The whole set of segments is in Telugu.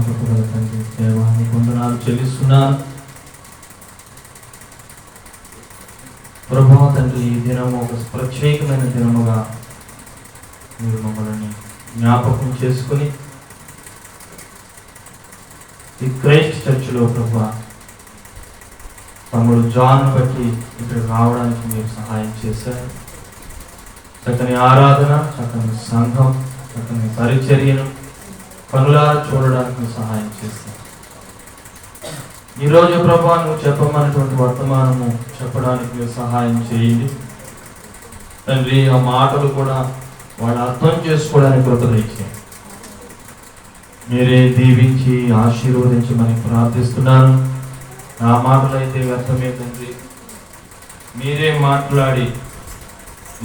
కృపగల తండ్రి దేవాన్ని వందనాలు చెల్లిస్తున్నాను. ప్రభువా తండ్రి, ఈ దినము ఒక ప్రత్యేకమైన దినముగా మీరు మమ్మల్ని జ్ఞాపకం చేసుకుని ఈ క్రైస్ట్ చర్చిలో ప్రభువా తమ్ముడు జాన్ బట్టి ఇక్కడికి రావడానికి మీరు సహాయం చేశారు. చక్కని ఆరాధన, చక్కని సంఘం, చక్కని పరిచర్యను కనులారా చూడడానికి సహాయం చేశారు. ఈరోజు ప్రభువా నువ్వు చెప్పమన్నటువంటి వర్తమానము చెప్పడానికి మీరు సహాయం చేయండి తండ్రి. ఆ మాటలు కూడా వాళ్ళు అర్థం చేసుకోవడానికి కృప దయచేయండి. మీరే దీవించి ఆశీర్వదించమని ప్రార్థిస్తున్నాను. నా మాటలు అయితే వ్యర్థమే తండ్రి, మీరే మాట్లాడి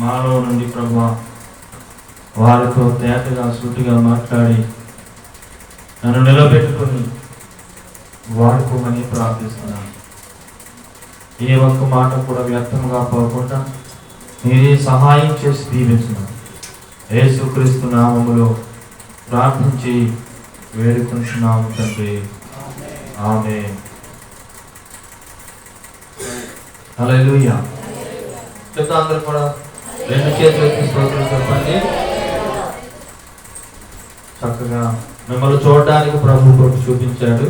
మాలో నుండి ప్రభువా వారితో తేటగా సూటిగా మాట్లాడి నన్ను నిలబెట్టుకొని వాడుకోమని ప్రార్థిస్తున్నాను. ఏ ఒక్క మాట కూడా వ్యర్థంగా పోకుండా మీరే సహాయం చేసి దీవించున్నాను. యేసుక్రీస్తు నామములో ప్రార్థించి వేడుకుంటున్నాము తండ్రి, ఆమేన్. హల్లెలూయా. చెప్తా అందరూ కూడా రెండు చేతులకి స్తోత్రం చెప్పండి. చక్కగా మిమ్మల్ని చూడడానికి ప్రభు కృప చూపించాడు.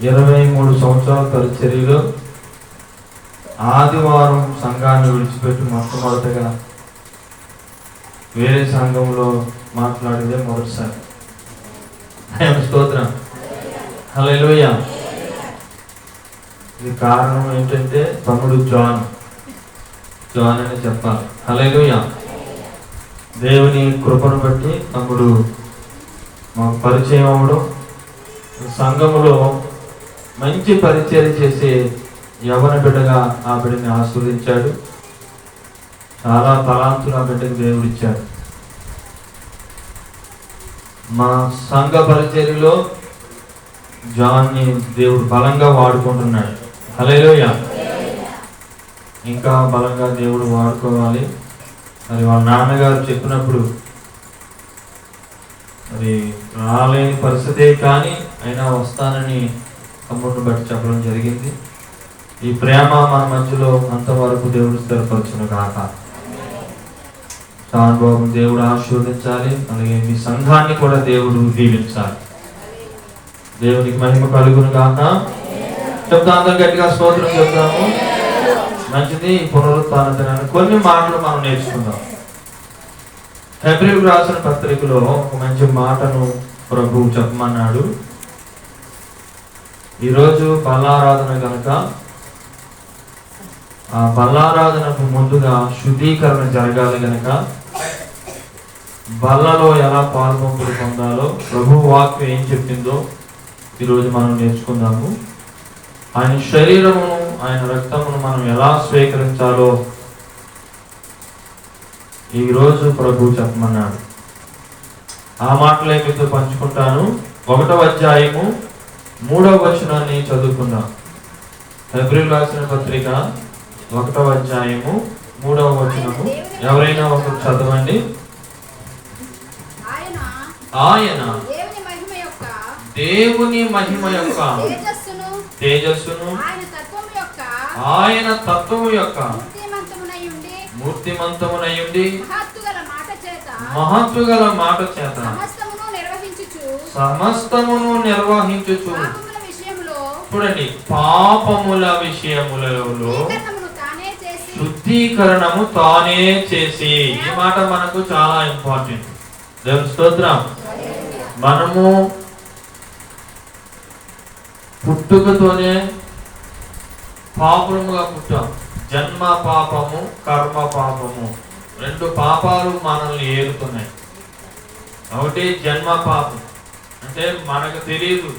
23 సంవత్సరాల పరిచర్యలో ఆదివారం సంఘాన్ని విడిచిపెట్టి మొట్టమొదటిగా వేరే సంఘంలో మాట్లాడేదే మొదటిసారి. స్తోత్రం. హల్లెలూయా. ఇది కారణం ఏంటంటే తమ్ముడు జాన్ అని చెప్పాలి. హల్లెలూయా. దేవుని కృపను బట్టి తమ్ముడు మాకు పరిచయం అవ్వడం, సంఘములో మంచి పరిచర్య చేసే యవన బిడ్డగా ఆ బిడ్డని ఆస్వాదించాడు. చాలా తలాంతులు ఆ బిడ్డకి దేవుడిచ్చాడు. మా సంఘ పరిచర్యలో జాన్ని దేవుడు బలంగా వాడుకుంటున్నాడు. హల్లెలూయా. ఇంకా బలంగా దేవుడు వాడుకోవాలి. మరి వాళ్ళ నాన్నగారు చెప్పినప్పుడు మరి రాలేని పరిస్థితే కానీ అయినా వస్తానని తమ్ముడిని బట్టి చెప్పడం జరిగింది. ఈ ప్రేమ మన మధ్యలో అంతవరకు దేవుడు స్థిరపరచును కాక. సానుభావం దేవుడు ఆశీర్వదించాలి. అలాగే మీ సంఘాన్ని కూడా దేవుడు దీవించాలి. దేవునికి మహిమ కలుగును కాక. చెప్తా అందరం గట్టిగా స్తోత్రం చెప్తాము. మంచిది. పునరుత్థాన దినాన్ని కొన్ని మాటలు మనం నేర్చుకుందాం. హెబ్రీయులకు రాసిన పత్రికలో ఒక మంచి మాటను ప్రభువు చెప్పమన్నాడు. ఈరోజు బల్లారాధన కనుక ఆ బల్లారాధనకు ముందుగా శుద్ధీకరణ జరగాలి కనుక బల్లలో ఎలా పాల్పంపులు పొందాలో ప్రభు వాక్యం ఏం చెప్పిందో ఈరోజు మనం నేర్చుకుందాము. ఆయన శరీరమును, ఆయన రక్తమును మనం ఎలా స్వీకరించాలో ఈరోజు ప్రభు చెప్పమన్నాడు. ఆ మాటలే మీతో పంచుకుంటాను. 1వ అధ్యాయము 3వ వచనాన్ని చదువుకుందాం. హెబ్రీయులకు రాసిన పత్రిక 1వ అధ్యాయము 3వ వచనము. ఎవరైనా ఒకరు చదవండి. ఆయన దేవుని మహిమ యొక్క తేజస్సును ఆయన తత్వము యొక్క మూర్తిమంతమునయుండి మహత్తుగల మాట చేత సమస్తమును నిర్వహించుచు చూడండి, పాపముల విషయములలో శుద్ధీకరణము తానే చేసి. ఈ మాట మనకు చాలా ఇంపార్టెంట్. దేవుని స్తోత్రం. మనము పుట్టుకతోనే పాపముగా పుట్టాం. జన్మ పాపము, కర్మ పాపము, 2 పాపాలు మనల్ని ఏలుతున్నాయి. ఒకటి జన్మ పాపం, అంటే మనకు తెలియదు,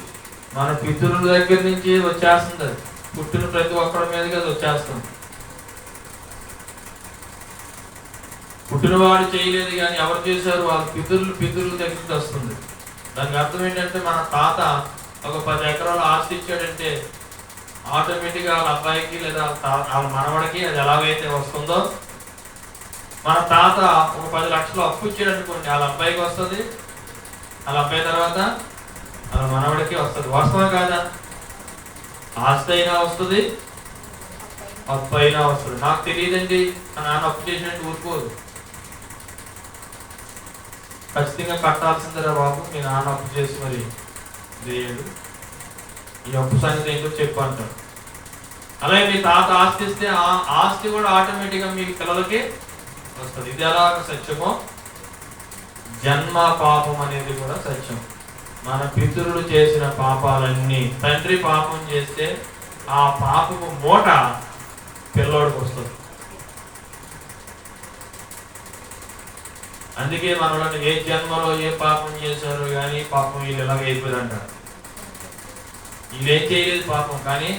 మన పితరుల దగ్గర నుంచి వచ్చేస్తుంది. పుట్టిన ప్రతి ఒక్కరి మీదకి అది వచ్చేస్తుంది. పుట్టినవాడు చేయలేదు కానీ ఎవరు చేశారు? వాళ్ళ పితరుల దగ్గరికి వస్తుంది. దానికి అర్థం ఏంటంటే మన తాత ఒక 10 ఎకరాలు ఆస్తి ఇచ్చాడంటే ఆటోమేటిక్గా వాళ్ళ అబ్బాయికి లేదా వాళ్ళ మనవడికి అది ఎలాగైతే వస్తుందో, మన తాత ఒక 10 లక్షలు అప్పు ఇచ్చాడు అనుకోండి, వాళ్ళ అబ్బాయికి వస్తుంది, వాళ్ళ అబ్బాయి తర్వాత వాళ్ళ మనవడికి వస్తుంది. వాస్తవం కాదా? ఆస్తి అయినా వస్తుంది, అప్పు అయినా వస్తుంది. నాకు తెలియదండి, మా నాన్న అప్పు చేసినట్టు ఊరుకోదు. ఖచ్చితంగా కట్టాల్సిందిరా బాబు, మీ నాన్న అప్పు చేసి మరి లేడు, ఈ అప్పు సంగతి ఏంటో చెప్పు అంటారు. అలాగే మీ తాత ఆస్తి ఇస్తే ఆ ఆస్తి కూడా ఆటోమేటిక్గా మీ పిల్లలకి వస్తుంది. ఇది ఎలా సత్యమో జన్మ పాపం అనేది కూడా సత్యం. మన పితరులు చేసిన పాపాలన్నీ, తండ్రి పాపం చేస్తే ఆ పాపపు మూట పిల్లోడికి వస్తుంది. అందుకే మనలో ఏ జన్మలో ఏ పాపం చేశారు కానీ పాపం వీళ్ళు ఎలాగ అయిపోయారు అంటారు. వీళ్ళేం చేయలేదు పాపం, కానీ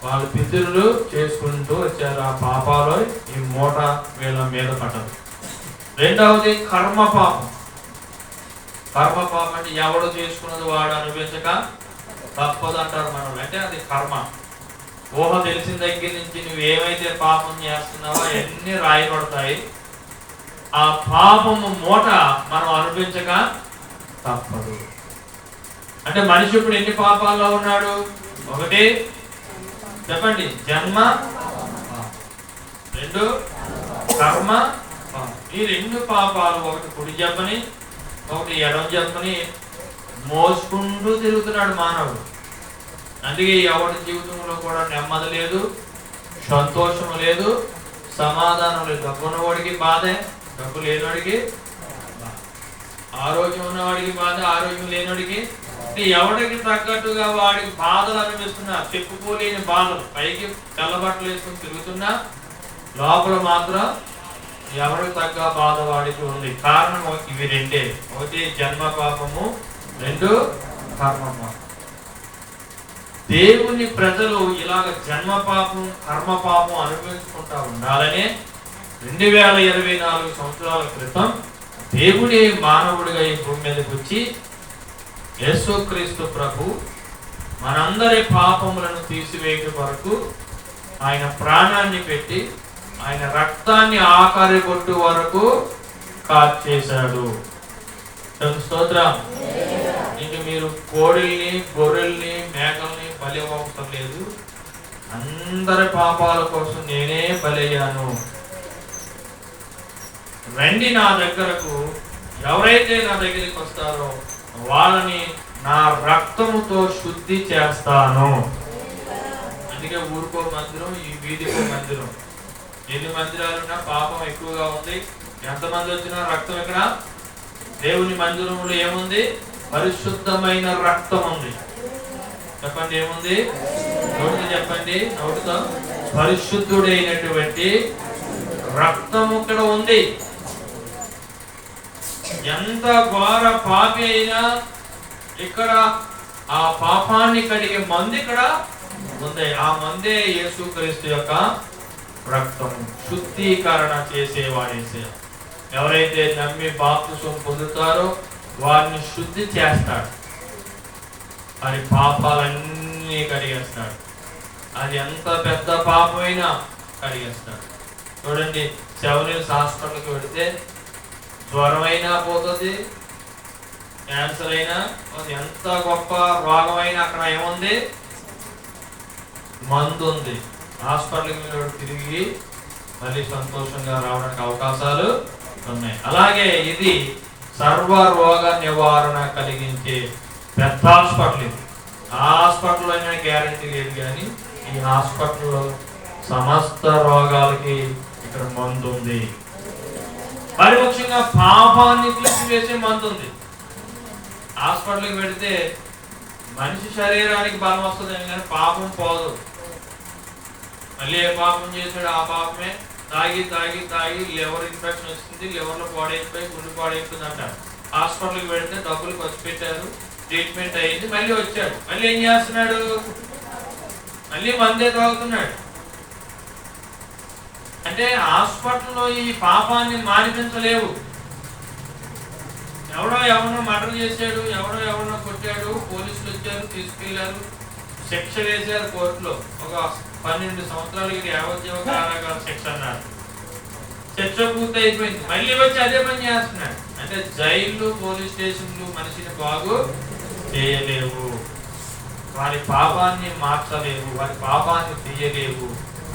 వాళ్ళ పితరులు చేసుకుంటూ వచ్చారు. ఆ పాపాలు ఈ మూట వీళ్ళ మీద పడ్డదు. రెండవది కర్మ పాపం. కర్మ పాపం అంటే ఎవడు చేసుకున్నది వాడు అనుభవించక తప్పదు అంటారు మనల్ని. అంటే అది కర్మ. ఊహ తెలిసిన దగ్గర నుంచి నువ్వు ఏమైతే పాపం చేస్తున్నావో అవన్నీ రాయబడతాయి. ఆ పాపము మూట మనం అనుభవించక తప్పదు. అంటే మనిషి ఇప్పుడు ఎన్ని పాపాల్లో ఉన్నాడు? ఒకటి చెప్పండి, జన్మ, రెండు కర్మ. ఈ రెండు పాపాలు, ఒకటి కుడి జబ్బని ఒకటి ఎడమ జబ్బని మోసుకుంటూ తిరుగుతున్నాడు మానవుడు. అందుకే ఎవరి జీవితంలో కూడా నెమ్మది లేదు, సంతోషం లేదు, సమాధానం లేదు. డబ్బు ఉన్నవాడికి బాధే, డబ్బు లేనివాడికి, ఆరోగ్యం ఉన్నవాడికి బాధ, ఆరోగ్యం లేనివాడికి. ఎవడికి తగ్గట్టుగా వాడికి బాధలు అనిపిస్తున్నా, చెప్పుకోలేని బాధలు. పైకి తెల్లబట్టలు వేసుకుని తిరుగుతున్నా లోపల మాత్రం ఎవరికి తగ్గ బాధ వాడికి ఉంది. కారణం ఇవి రెండే, ఒకటి జన్మ పాపము, రెండు కర్మ పాపం. దేవుని ప్రజలు ఇలాగ జన్మ పాపం, కర్మ పాపం అనుభవించుకుంటా ఉండాలనే 2024 సంవత్సరాల క్రితం దేవుడే మానవుడిగా ఈ భూమి మీదకి వచ్చి యేసుక్రీస్తు ప్రభు మనందరి పాపములను తీసివేయడం వరకు ఆయన ప్రాణాన్ని పెట్టి ఆయన రక్తాన్ని ఆఖరి బొట్టు వరకు కార్చేశాడు. స్తోత్రం. ఇంక మీరు కోడిల్ని, గొర్రెల్ని, మేకల్ని బలి అవసరం లేదు. అందరి పాపాల కోసం నేనే బలయ్యాను. రండి నా దగ్గరకు, ఎవరైతే నా దగ్గరికి వస్తారో వాళ్ళని నా రక్తముతో శుద్ధి చేస్తాను. అందుకే ఊరుకో మందిరం, ఈ వీధికో మందిరం. ఎన్ని మందిరాలున్నా పాపం ఎక్కువగా ఉంది. ఎంతమంది వచ్చినా రక్తం ఇక్కడ దేవుని మందిరంలో ఏముంది? పరిశుద్ధమైన రక్తం ఉంది. చెప్పండి, ఏముంది? నోటితో చెప్పండి, నోటితో. పరిశుద్ధుడైనటువంటి రక్తం ఇక్కడ ఉంది. ఎంత ఘోర పాపి అయినా ఇక్కడ ఆ పాపాన్ని కడిగే మందు ఇక్కడ ఉంది. ఆ మందే యేసుక్రీస్తు యొక్క రక్తం. శుద్ధీకరణ చేసేవాడేసే. ఎవరైతే నమ్మి బాప్తిసం పొందుతారో వారిని శుద్ధి చేస్తాడు. వారి పాపాలన్నీ కడిగేస్తాడు. అది ఎంత పెద్ద పాపమైనా కడిగేస్తాడు. చూడండి, సెవెనిల్స్ హాస్పిటల్కి వెళితే జ్వరం అయినా పోతుంది, క్యాన్సర్ అయినా, ఎంత గొప్ప రోగమైనా అక్కడ ఏముంది? మందు ఉంది. హాస్పిటల్కి తిరిగి మళ్ళీ సంతోషంగా రావడానికి అవకాశాలు ఉన్నాయి. అలాగే ఇది సర్వ రోగ నివారణ కలిగించే పెద్ద హాస్పిటల్. ఇది ఆ హాస్పిటల్ అయినా గ్యారంటీ లేదు, కానీ ఈ హాస్పిటల్లో సమస్త రోగాలకి ఇక్కడ మందు ఉంది. మరి ముఖ్యంగా పాపాన్ని తీసివేసే మందు ఉంది. హాస్పిటల్కి పెడితే మనిషి శరీరానికి బలం వస్తుంది కానీ పాపం పోదు. మళ్ళీ ఏ పాపం చేశాడు ఆ పాపమే తాగి తాగి తాగి లివర్ ఇన్ఫెక్షన్ వస్తుంది, లివర్లో పాడైపోయి గుండె పాడైపోతుంది అంటారు. హాస్పిటల్కి పెడితే డబ్బులు ఖర్చు పెట్టారు, ట్రీట్మెంట్ అయింది, మళ్ళీ వచ్చాడు. మళ్ళీ ఏం చేస్తున్నాడు? మళ్ళీ మందే తాగుతున్నాడు. అంటే హాస్పిటల్లో ఈ పాపాన్ని మానిపించలేవు. ఎవరో మర్డర్ చేశాడు, ఎవరో కొట్టాడు, పోలీసులు వచ్చారు, తీసుకెళ్లారు, శిక్ష వేశారు కోర్టులో. ఒక 12 సంవత్సరాలకి యావజ్జీవ కారాగార శిక్ష అన్నారు. శిక్ష పూర్తి అయిపోయింది. మళ్ళీ వచ్చి అదే పని చేస్తున్నాడు. అంటే జైళ్ళు, పోలీస్ స్టేషన్లు మనిషిని బాగు చేయలేవు, వారి పాపాన్ని మార్చలేవు, వారి పాపాన్ని తీయలేవు.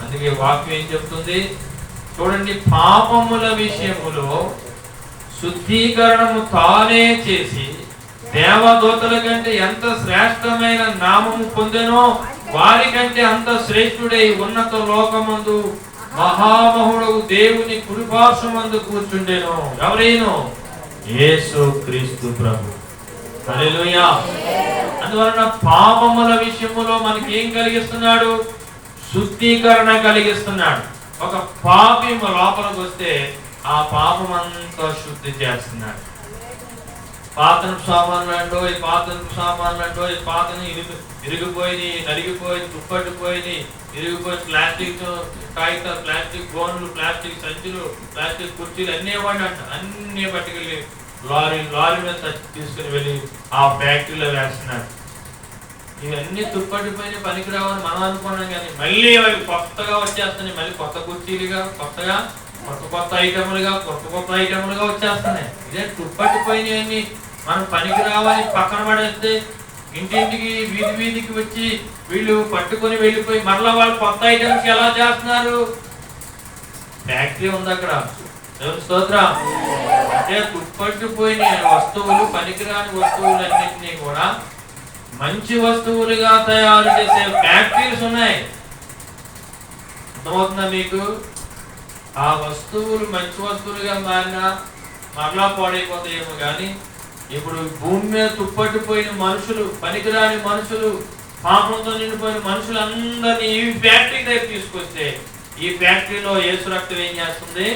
అందుకే వాక్యం ఏం చెప్తుంది చూడండి, పాపముల విషయములో శుద్ధీకరణము తానే చేసి దేవదూతల కంటే ఎంత శ్రేష్టమైన నామము పొందెనో వారికంటే అంత శ్రేష్ఠుడై ఉన్నత లోకమందు మహామహుడు దేవుని కుడిపార్శ్వమందు కూర్చుండెను. ఎవరైనా యేసు క్రీస్తు ప్రభు. హల్లెలూయా. అందువలన పాపముల విషయములో మనకి ఏం కలిగిస్తున్నాడు? శుద్ధీకరణ కలిగిస్తున్నాడు. ఒక పాపి లోపలికి వస్తే ఆ పాపం అంతా శుద్ధి చేస్తున్నాడు. పాతను సామాన్లు అంటో ఈ పాతను సామాన్లు అంటో ఈ పాతను ఇరిగిపోయి నలిగిపోయి తుప్పట్టుపోయి ఇరిగిపోయి ప్లాస్టిక్ కాగితాలు, ప్లాస్టిక్ గోన్లు, ప్లాస్టిక్ సంచులు, ప్లాస్టిక్ కుర్చీలు అన్నీ ఇవ్వండి అంట. అన్నీ పట్టుకెళ్ళి లారీ మీద తీసుకుని వెళ్ళి ఆ ఫ్యాక్టరీలో వేస్తున్నాడు. ఇవన్నీ తుప్పటిపోయిన పనికిరావని మనం అనుకున్నాం, కానీ మళ్ళీ అవి కొత్తగా వచ్చేస్తున్నాయి. మళ్ళీ కొత్త కుర్చీలుగా, కొత్తగా కొత్త ఐటములుగా వచ్చేస్తున్నాయి. ఇదే తుప్పటిపోయినవన్నీ మనం పనికిరావని పక్కన పడేస్తే ఇంటింటికి వీధికి వచ్చి వీళ్ళు పట్టుకొని వెళ్ళిపోయి మరలా వాళ్ళు కొత్త ఐటమ్స్ ఎలా చేస్తున్నారు? ఫ్యాక్టరీ ఉంది అక్కడ. దేవుని స్తోత్రం. అంటే తుప్పటిపోయిన వస్తువులు, పనికిరాని వస్తువులన్నింటినీ కూడా మంచి వస్తువులుగా తయారు చేసే ఫ్యాక్టరీస్ ఉన్నాయి. అర్థమవుతుందా మీకు? ఆ వస్తువులు మంచి వస్తువులుగా మారినా మరలా పాడైపోతాయేమో, కానీ ఇప్పుడు భూమి మీద తుప్పట్టిపోయిన మనుషులు, పనికిరాని మనుషులు, పాపంతో నిండిపోయిన మనుషులందరినీ ఈ ఫ్యాక్టరీ దగ్గర తీసుకొస్తే ఈ ఫ్యాక్టరీలో యేసు రక్తం ఏం చేస్తుంది?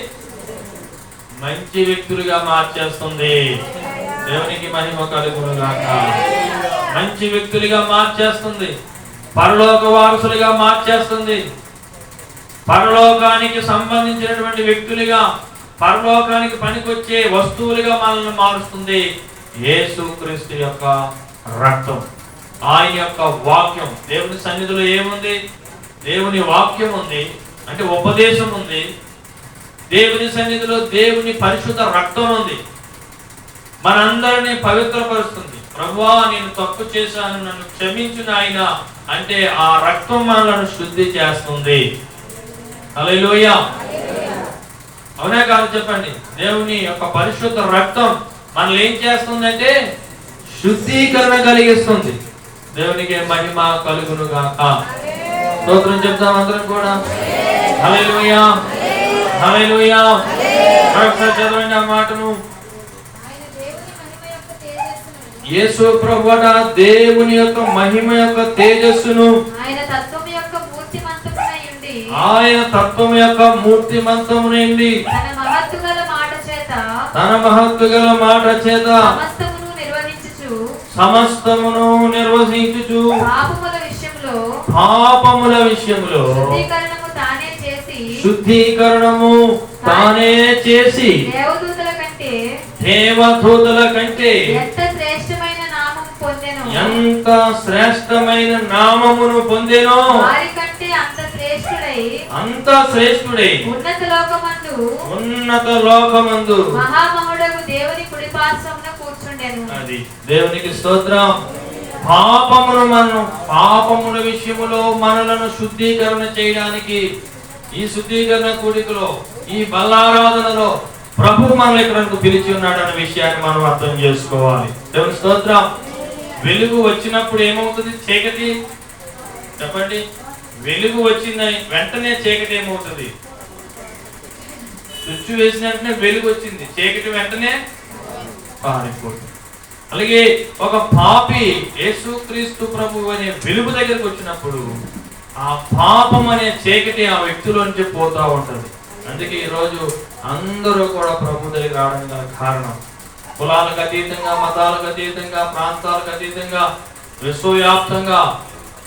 మంచి వ్యక్తులుగా మార్చేస్తుంది. దేవునికి మహిమ కలుగును గాక. మంచి వ్యక్తులుగా మార్చేస్తుంది, పరలోక వారసులుగా మార్చేస్తుంది, పరలోకానికి సంబంధించినటువంటి వ్యక్తులుగా, పరలోకానికి పనికొచ్చే వస్తువులుగా మనల్ని మారుస్తుంది. యేసుక్రీస్తు యొక్క రక్తం, ఆయన యొక్క వాక్యం. దేవుని సన్నిధిలో ఏముంది? దేవుని వాక్యం ఉంది, అంటే ఉపదేశం ఉంది. దేవుని సన్నిధిలో దేవుని పరిశుద్ధ రక్తం ఉంది, మనందరినీ పవిత్రపరుస్తుంది. ప్రభువా నేను తప్పు చేశాను, నన్ను క్షమించు నాయనా అంటే ఆ రక్తం మనలను శుద్ధి చేస్తుంది. హల్లెలూయా. అవునా కాదు చెప్పండి? దేవుని యొక్క పరిశుద్ధ రక్తం మనల్ని ఏం చేస్తుందంటే శుద్ధీకరణ కలిగిస్తుంది. దేవునికి మహిమ కలుగును గాక. స్తోత్రం చెప్తాం అందరం కూడా. హల్లెలూయా, హల్లెలూయా. చదవండి ఆ మాటను. యేసు ప్రభువా దేవుని యొక్క మహిమ యొక్క తేజస్సును, ఆయన తత్వం యొక్క మూర్తిమంతమునండి తన మహత్తు గల మాట చేత సమస్తమును నిర్వహించుచు పాపముల విషయములో శుద్ధీకరణము తానే చేసి దేవదూతల కంటే ఎంత శ్రేష్టమైన నామమును పొందెనో అంత శ్రేష్ఠుడై ఉన్నత లోకమందు మహామహుడగు దేవుని కుడిపార్శ్వమున కూర్చుండెను. అది దేవునికి స్తోత్రం. పాపముల విషయములో మనలను శుద్ధీకరణ చేయడానికి ఈ శుద్ధీకరణ కూడికలో, ఈ బల్లారాధనలో ప్రభు మనల్ని ఇక్కడకు పిలిచి ఉన్నాడు అనే విషయాన్ని మనం అర్థం చేసుకోవాలి. దేవుని స్తోత్రం. వెలుగు వచ్చినప్పుడు ఏమవుతుంది? చీకటి. చెప్పండి. వెలుగు వచ్చిన వెంటనే చీకటి ఏమవుతుంది? స్విచ్ వేసిన వెంటనే వెలుగు వచ్చింది, చీకటి వెంటనే పారిపోతుంది. అలాగే ఒక పాపి యేసుక్రీస్తు ప్రభు అనే వెలుగు దగ్గరకు వచ్చినప్పుడు ఆ పాపం అనే చీకటి ఆ వ్యక్తిలో నుంచి పోతా ఉంటుంది. అందుకే ఈరోజు అందరూ కూడా ప్రభు దగ్గర రావడానికి గల కారణం కులాలకు అతీతంగా, మతాలకు అతీతంగా, ప్రాంతాలకు అతీతంగా, విశ్వవ్యాప్తంగా